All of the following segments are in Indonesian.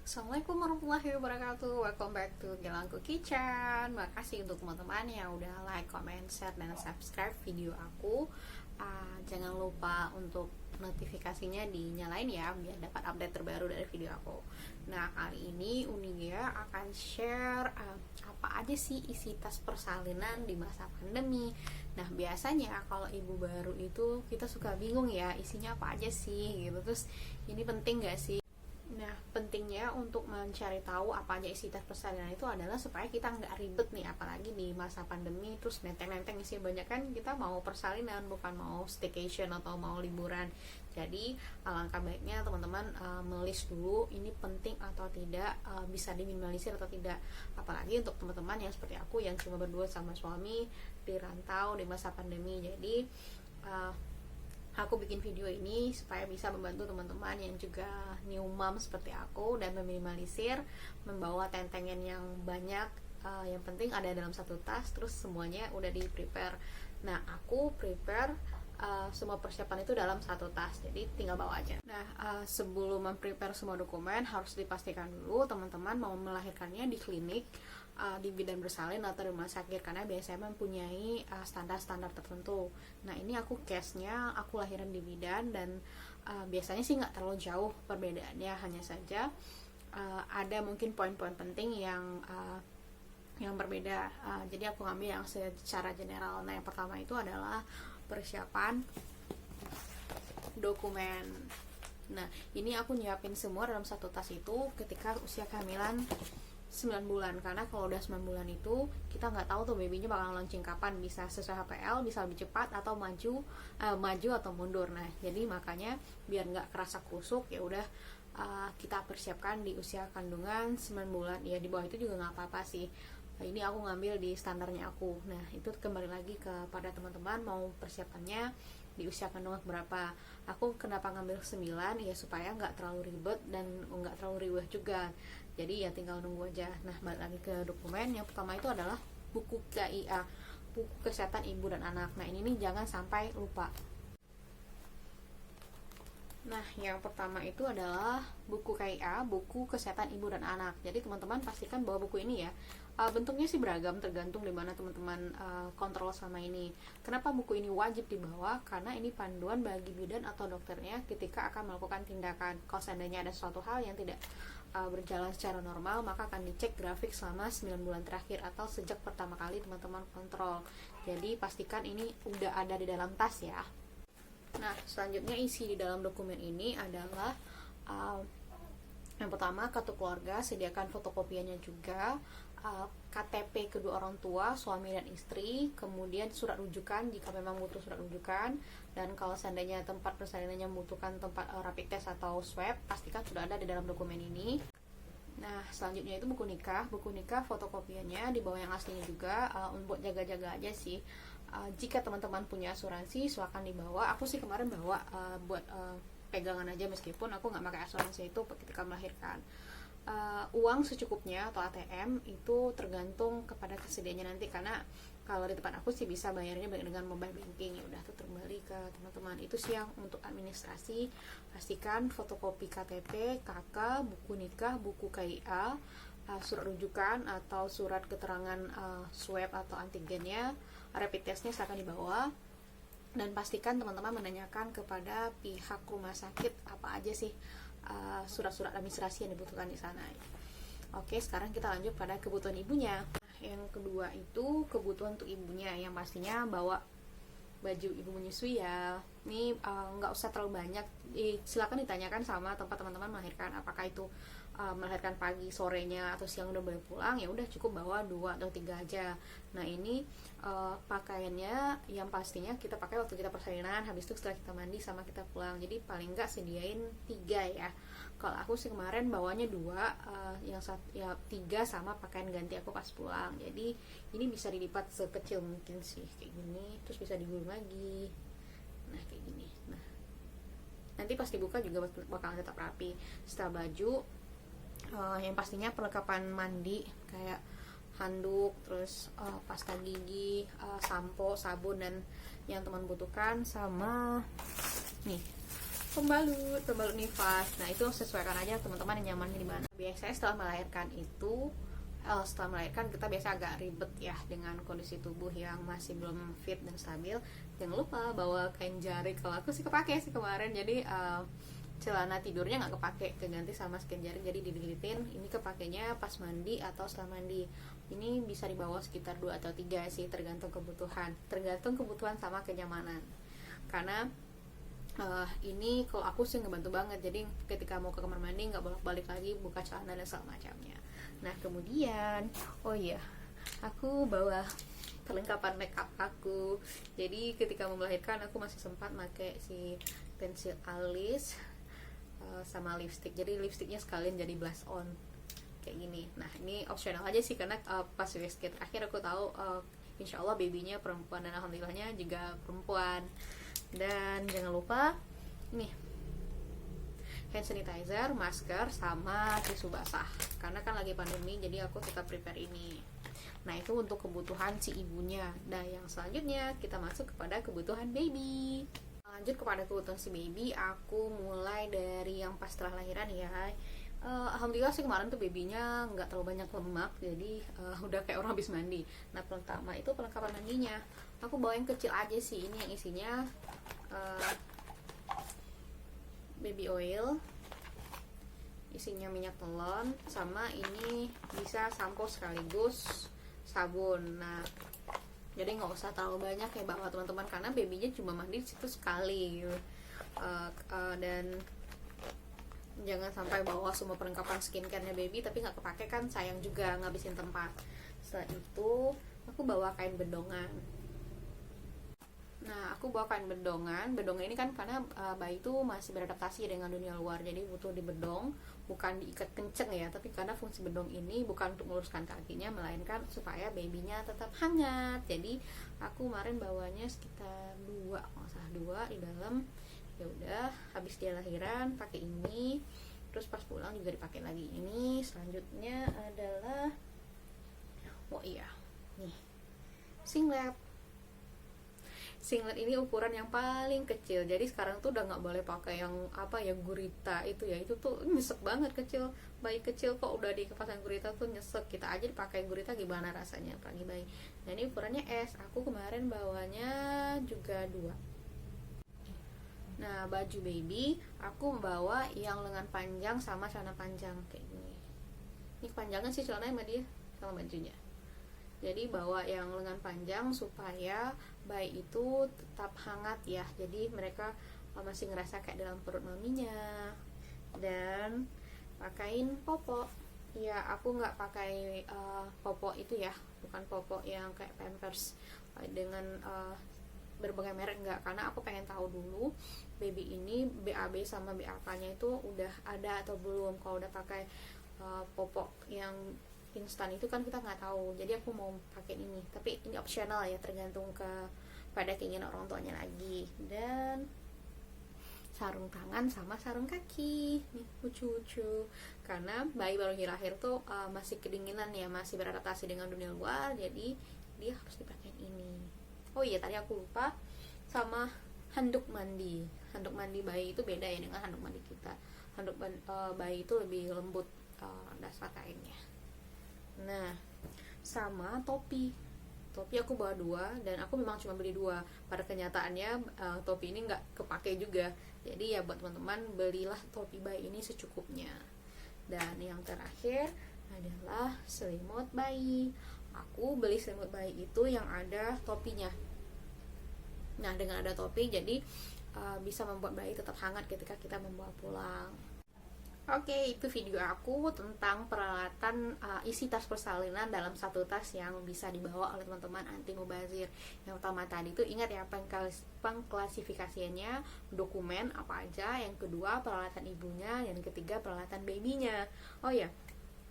Assalamualaikum warahmatullahi wabarakatuh. Welcome back to Gelangku Kitchen. Makasih untuk teman-teman yang udah like, comment, share, dan subscribe video aku. Jangan lupa untuk notifikasinya dinyalain ya, biar dapat update terbaru dari video aku. Nah, kali ini Unigia akan share apa aja sih isi tas persalinan di masa pandemi. Nah, biasanya kalau ibu baru itu kita suka bingung ya, isinya apa aja sih gitu. Terus ini penting gak sih? Nah, pentingnya untuk mencari tahu apa aja isi tas persalinan itu adalah supaya kita nggak ribet nih, apalagi di masa pandemi terus nenteng-nenteng isi banyak, kan kita mau persalinan bukan mau staycation atau mau liburan. Jadi alangkah baiknya teman-teman melis dulu ini penting atau tidak, bisa diminimalisir atau tidak, apalagi untuk teman-teman yang seperti aku yang cuma berdua sama suami di rantau di masa pandemi. Jadi aku bikin video ini supaya bisa membantu teman-teman yang juga new mom seperti aku dan meminimalisir membawa tentengan yang banyak. Yang penting ada dalam satu tas, terus semuanya udah di prepare. Nah, aku prepare semua persiapan itu dalam satu tas, jadi tinggal bawa aja. Nah, sebelum memprepare semua dokumen harus dipastikan dulu teman-teman mau melahirkannya di klinik, di bidan bersalin atau di rumah sakit, karena biasanya mempunyai standar-standar tertentu. Nah, ini aku case-nya aku lahiran di bidan dan biasanya sih nggak terlalu jauh perbedaannya, hanya saja ada mungkin poin-poin penting yang berbeda. Jadi aku ngambil yang secara general. Nah, yang pertama itu adalah persiapan dokumen. Nah, ini aku nyiapin semua dalam satu tas itu ketika usia kehamilan 9 bulan, karena kalau udah 9 bulan itu kita nggak tahu tuh babynya bakal launching kapan, bisa sesuai HPL, bisa lebih cepat atau maju atau mundur. Nah, jadi makanya biar nggak kerasa kusuk ya udah kita persiapkan di usia kandungan 9 bulan. Ya di bawah itu juga nggak apa-apa sih. Nah, ini aku ngambil di standarnya aku. Nah, itu kembali lagi kepada teman-teman mau persiapannya di usia kandungan berapa. Aku kenapa ngambil 9 ya supaya nggak terlalu ribet dan nggak terlalu riweh juga. Jadi ya tinggal nunggu aja. Nah, balik lagi ke dokumen. Yang pertama itu adalah buku KIA, buku kesehatan ibu dan anak. Nah, ini nih jangan sampai lupa. Nah, yang pertama itu adalah buku KIA, buku kesehatan ibu dan anak. Jadi teman-teman pastikan bawa buku ini ya. Bentuknya sih beragam tergantung di mana teman-teman kontrol sama ini. Kenapa buku ini wajib dibawa? Karena ini panduan bagi bidan atau dokternya ketika akan melakukan tindakan. Kalau seandainya ada suatu hal yang tidak berjalan secara normal, maka akan dicek grafik selama 9 bulan terakhir atau sejak pertama kali teman-teman kontrol. Jadi pastikan ini udah ada di dalam tas ya. Nah, selanjutnya isi di dalam dokumen ini adalah yang pertama kartu keluarga, sediakan fotokopiannya juga, KTP kedua orang tua, suami dan istri, kemudian surat rujukan jika memang butuh surat rujukan, dan kalau seandainya tempat persalinannya membutuhkan tempat rapid test atau swab, pastikan sudah ada di dalam dokumen ini. Nah, selanjutnya itu buku nikah fotokopiannya dibawa yang aslinya juga, buat jaga-jaga aja sih. Jika teman-teman punya asuransi silakan dibawa. Aku sih kemarin bawa buat pegangan aja, meskipun aku nggak pakai asuransi itu ketika melahirkan. Uang secukupnya atau ATM itu tergantung kepada kesediaannya nanti, karena kalau di tempat aku sih bisa bayarnya dengan mobile banking. Ya udah, itu kembali ke teman-teman. Itu sih yang untuk administrasi. Pastikan fotokopi KTP, KK, buku nikah, buku KIA, surat rujukan atau surat keterangan swab atau antigennya, rapid testnya silakan dibawa. Dan pastikan teman-teman menanyakan kepada pihak rumah sakit apa aja sih surat-surat administrasi yang dibutuhkan di sana. Oke, sekarang kita lanjut pada kebutuhan ibunya. Yang kedua itu kebutuhan untuk ibunya, yang pastinya bawa baju ibu menyusui ya. Ini nggak usah terlalu banyak. Silakan ditanyakan sama tempat teman-teman melahirkan, apakah itu melahirkan pagi, sorenya, atau siang udah boleh pulang. Ya udah cukup bawa 2 atau 3 aja. Nah, ini pakaiannya yang pastinya kita pakai waktu kita persalinan, habis itu setelah kita mandi sama kita pulang. Jadi paling nggak sediain 3 ya. Kalau aku sih kemarin bawanya 2, yang 3 sama pakaian ganti aku pas pulang. Jadi ini bisa dilipat sekecil mungkin sih, kayak gini, terus bisa digulung lagi. Nah, kayak gini. Nah, nanti pas dibuka juga bakal tetap rapi. Setelah baju, yang pastinya perlengkapan mandi kayak handuk, terus pasta gigi, sampo, sabun, dan yang teman butuhkan, sama nih pembalut nifas. Nah itu sesuaikan aja teman-teman yang nyamannya di mana. Biasanya setelah melahirkan itu setelah melahirkan kita biasa agak ribet ya dengan kondisi tubuh yang masih belum fit dan stabil. Jangan lupa bawa kain jari. Kalau aku sih kepake sih kemarin, jadi celana tidurnya nggak kepake, keganti sama skin jari, jadi dililitin. Ini kepakainya pas mandi atau setelah mandi. Ini bisa dibawa sekitar 2 atau 3 sih, tergantung kebutuhan sama kenyamanan. Karena ini kalau aku sih ngebantu banget, jadi ketika mau ke kamar mandi nggak bolak-balik lagi buka celana dan segala macamnya. Nah kemudian oh iya, aku bawa perlengkapan makeup aku. Jadi ketika mau melahirkan aku masih sempat pakai si pensil alis sama lipstick. Jadi lipsticknya sekalian jadi blush on kayak gini. Nah ini optional aja sih, karena pas USG terakhir aku tahu insya Allah babynya perempuan, dan alhamdulillahnya juga perempuan. Dan jangan lupa nih hand sanitizer, masker, sama tisu basah, karena kan lagi pandemi jadi aku tetap prepare ini. Nah itu untuk kebutuhan si ibunya. Nah yang selanjutnya kita masuk kepada kebutuhan baby. Lanjut kepada kebutuhan si baby, aku mulai dari yang pas setelah lahiran ya. Alhamdulillah sih kemarin tuh babynya nggak terlalu banyak lemak, jadi udah kayak orang habis mandi. Nah pertama itu perlengkapan mandinya, aku bawa yang kecil aja sih. Ini yang isinya baby oil, isinya minyak telon, sama ini bisa sampo sekaligus sabun. Nah jadi nggak usah terlalu banyak ya bawa teman-teman, karena babynya cuma mandi di situ sekali gitu. Dan jangan sampai bawa semua perlengkapan skincare-nya baby tapi nggak kepake, kan sayang juga ngabisin tempat. Setelah itu aku bawa kain bedongan. Nah aku bawa kain bedongan. Bedongan ini kan karena bayi itu masih beradaptasi dengan dunia luar, jadi butuh dibedong, bukan diikat kenceng ya, tapi karena fungsi bedong ini bukan untuk meluruskan kakinya, melainkan supaya babynya tetap hangat. Jadi aku kemarin bawanya sekitar 2 di dalam. Ya udah, habis dia lahiran pakai ini, terus pas pulang juga dipakai lagi ini. Selanjutnya adalah oh iya nih, singlet ini ukuran yang paling kecil. Jadi sekarang tuh udah nggak boleh pakai yang apa ya, gurita itu ya, itu tuh nyesek banget. Bayi kecil kok udah dipasang gurita tuh nyesek. Kita aja dipakai gurita gimana rasanya pagi bayi. Nah ini ukurannya S, aku kemarin bawanya juga 2. Nah baju baby aku bawa yang lengan panjang sama celana panjang kayak gini. Ini kepanjangan sih celananya sama dia sama bajunya. Jadi bawa yang lengan panjang supaya bayi itu tetap hangat ya. Jadi mereka masih ngerasa kayak dalam perut maminya. Dan pakain popok. Ya aku nggak pakai popok itu ya, bukan popok yang kayak Pampers dengan berbagai merek, enggak, karena aku pengen tahu dulu baby ini BAB sama BAK nya itu udah ada atau belum. Kalau udah pakai popok yang instan itu kan kita nggak tahu, jadi aku mau pakai ini, tapi ini optional ya, tergantung pada keinginan orang tuanya lagi. Dan sarung tangan sama sarung kaki nih, lucu-lucu, karena bayi baru lahir tuh masih kedinginan ya, masih beradaptasi dengan dunia luar, jadi dia harus dipakai ini. Oh iya tadi aku lupa sama handuk mandi. Handuk mandi bayi itu beda ya dengan handuk mandi kita. Handuk bayi itu lebih lembut dasar kainnya. Nah sama topi aku bawa 2, dan aku memang cuma beli 2. Pada kenyataannya topi ini nggak kepake juga, jadi ya buat teman-teman belilah topi bayi ini secukupnya. Dan yang terakhir adalah selimut bayi. Aku beli selimut bayi itu yang ada topinya. Nah dengan ada topi jadi bisa membuat bayi tetap hangat ketika kita membawa pulang. Oke, itu video aku tentang peralatan isi tas persalinan dalam satu tas yang bisa dibawa oleh teman-teman anti mubazir. Yang pertama tadi itu ingat ya, pengklasifikasiannya dokumen apa aja, yang kedua peralatan ibunya, yang ketiga peralatan babynya. Oh ya,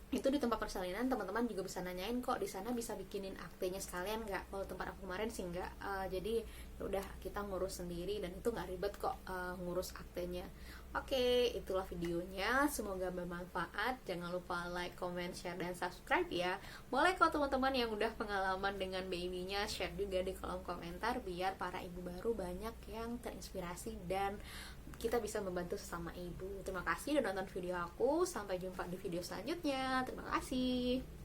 itu di tempat persalinan teman-teman juga bisa nanyain kok di sana bisa bikinin aktenya sekalian nggak. Kalau tempat aku kemarin sih nggak, jadi udah kita ngurus sendiri dan itu nggak ribet kok ngurus aktenya. Oke, itulah videonya, semoga bermanfaat. Jangan lupa like, comment, share, dan subscribe ya. Boleh kok teman-teman yang udah pengalaman dengan babynya share juga di kolom komentar, biar para ibu baru banyak yang terinspirasi dan kita bisa membantu sesama ibu. Terima kasih udah nonton video aku, sampai jumpa di video selanjutnya. Terima kasih.